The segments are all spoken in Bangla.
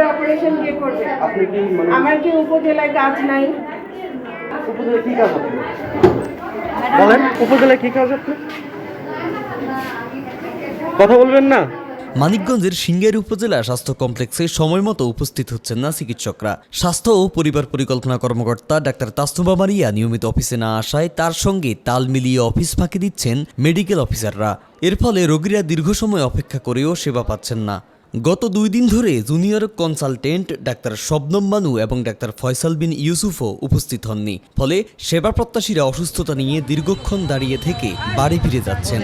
করে অপারেশন কে করবে? আপনি কি মানে আমার কি উপজেলায় কাজ নাই? উপজেলায় কি কাজ আপনি বলেন? উপজেলায় কি কাজ আপনি কথা বলবেন না? মানিকগঞ্জের সিংগাইর উপজেলা স্বাস্থ্য কমপ্লেক্সে সময়মতো উপস্থিত হচ্ছেন না চিকিৎসকরা। স্বাস্থ্য ও পরিবার পরিকল্পনা কর্মকর্তা ডাক্তার তাসনুভা মারিয়া নিয়মিত অফিসে না আসায় তার সঙ্গে তাল মিলিয়ে অফিস ফাঁকি দিচ্ছেন মেডিকেল অফিসাররা। এর ফলে রোগীরা দীর্ঘ সময় অপেক্ষা করেও সেবা পাচ্ছেন না। গত 2 দিন ধরে junior consultant doctor Shabnam Banu এবং ডাক্তার ফয়সাল বিন ইউসুফও উপস্থিত হননি। ফলে সেবা প্রত্যাশীরা অসুস্থতা নিয়ে দীর্ঘক্ষণ দাঁড়িয়ে থেকে বাড়ি ফিরে যাচ্ছেন।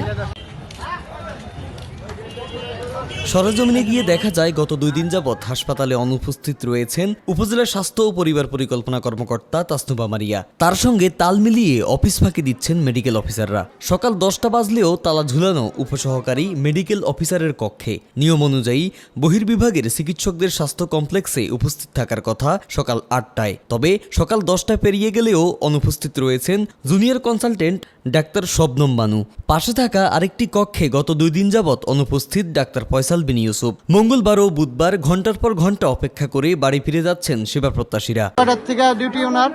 সরেজমিনে গিয়ে দেখা যায় গত 2 দিন যাবৎ হাসপাতালে অনুপস্থিত রয়েছেন উপজেলা স্বাস্থ্য ও পরিবার পরিকল্পনা কর্মকর্তা তাসনুভা মারিয়া। তার সঙ্গে তাল মিলিয়ে অফিস ফাঁকি দিচ্ছেন মেডিকেল অফিসাররা। সকাল 10টা বাজলেও তালা ঝুলানো উপসহকারী মেডিকেল অফিসারের কক্ষে। নিয়ম অনুযায়ী বহির্বিভাগের চিকিৎসকদের স্বাস্থ্য কমপ্লেক্সে উপস্থিত থাকার কথা সকাল 8টায়। তবে সকাল 10টা পেরিয়ে গেলেও অনুপস্থিত রয়েছেন junior consultant doctor Shabnam Banu. পাশে থাকা আরেকটি কক্ষে গত 2 দিন যাবৎ অনুপস্থিত ডাক্তার ফয়সাল বিন ইউসুফ। মঙ্গলবার ও বুধবার ঘন্টার পর ঘন্টা অপেক্ষা করে বাড়ি ফিরে যাচ্ছেন সেবা প্রত্যাশীরা। কয়টার থেকে ডিউটি ওনার?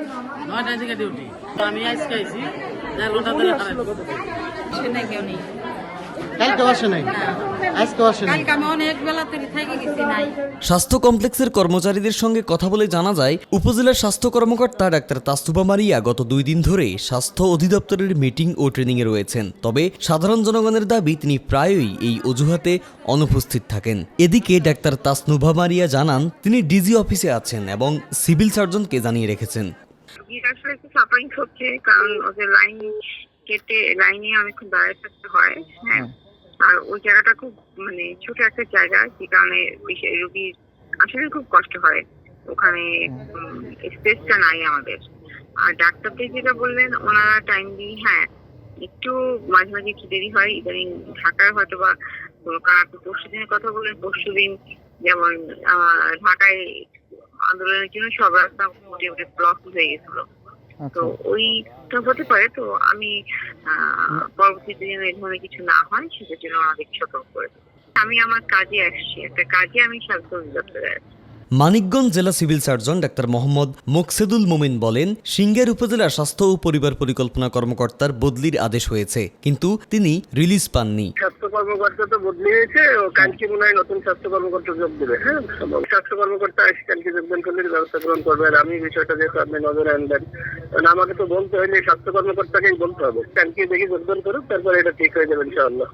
9টা থেকে ডিউটি। আমি আজকে আইছি 4 ঘন্টা ধরে খারাপ। সেটা কেউ নেই। কালকে আসে নাই, আজকে আসে নাই। কালকে আমি অনেক বেলা থেকে গেছি নাই। স্বাস্থ্য কমপ্লেক্সের কর্মচারীদের সঙ্গে কথা বলে জানা যায় উপজেলার স্বাস্থ্য কর্মকর্তা ডাক্তার তাসনুভা মারিয়া গত 2 দিন ধরে স্বাস্থ্য অধিদপ্তরের মিটিং ও ট্রেনিংয়ে রয়েছেন। তবে সাধারণ জনগণের দাবি তিনি প্রায়ই এই অজুহাতে অনুপস্থিত থাকেন। এদিকে ডাক্তার তাসনুভা মারিয়া জানান তিনি ডিজি অফিসে আছেন এবং সিভিল সার্জনকে জানিয়ে রেখেছেন। আসলে একটু সাফারিং হচ্ছে, কারণ ওদের লাইন কেটে লাইনে অনেকক্ষণ দাঁড়িয়ে থাকতে হয়। হ্যাঁ, আর ওই জায়গাটা খুব মানে ছোট একটা জায়গা, যে কারণে রোগীর আসলে খুব কষ্ট হয়। ওখানে স্পেসটা নাই আমাদের। আর ডাক্তারদের যেটা বললেন ওনারা টাইমলি, হ্যাঁ একটু মাঝে মাঝে একটু দেরি হয়। ইদানিং ঢাকায় হয়তো বা কারণ আপনি পরশু দিনের কথা বললেন, পরশু দিন যেমন ঢাকায় আন্দোলনের জন্য সব রাস্তা মোটামুটি ব্লক হয়ে গেছিল। তো ওইটা হতে পারে। তো আমি পরবর্তীতে যেন এই ধরনের কিছু না হয় সেটার জন্য ওনাদেরকে সতর্ক করে দেবো। আমি আমার কাজে আসছি, একটা কাজে আমি স্বাস্থ্য অধিদপ্তরে আছি। মানিকগঞ্জ জেলা civil surgeon doctor Mohammad Moksedul মোমিন বলেন সিংগাইর উপজেলা স্বাস্থ্য ও পরিবার পরিকল্পনা কর্মকর্তার বদলির আদেশ হয়েছে, কিন্তু তিনি রিলিজ পাননি। স্বাস্থ্য কর্মকর্তা তো বদলি হয়েছে, ও কালকে মনে হয় নতুন স্বাস্থ্য কর্মকর্তা যোগ দেবে। হ্যাঁ, স্বাস্থ্য কর্মকর্তা এসে কালকে যোগদান করলে ব্যবস্থা গ্রহণ করবে। আর আমি বিষয়টা যেহেতু আপনি নজরে আনবেন, কারণ আমাকে তো বলতে হইলে স্বাস্থ্য কর্মকর্তাকেই বলতে হবে। কালকে দেখি যোগদান করুক, তারপরে এটা ঠিক হয়ে যাবে ইনশাআল্লাহ।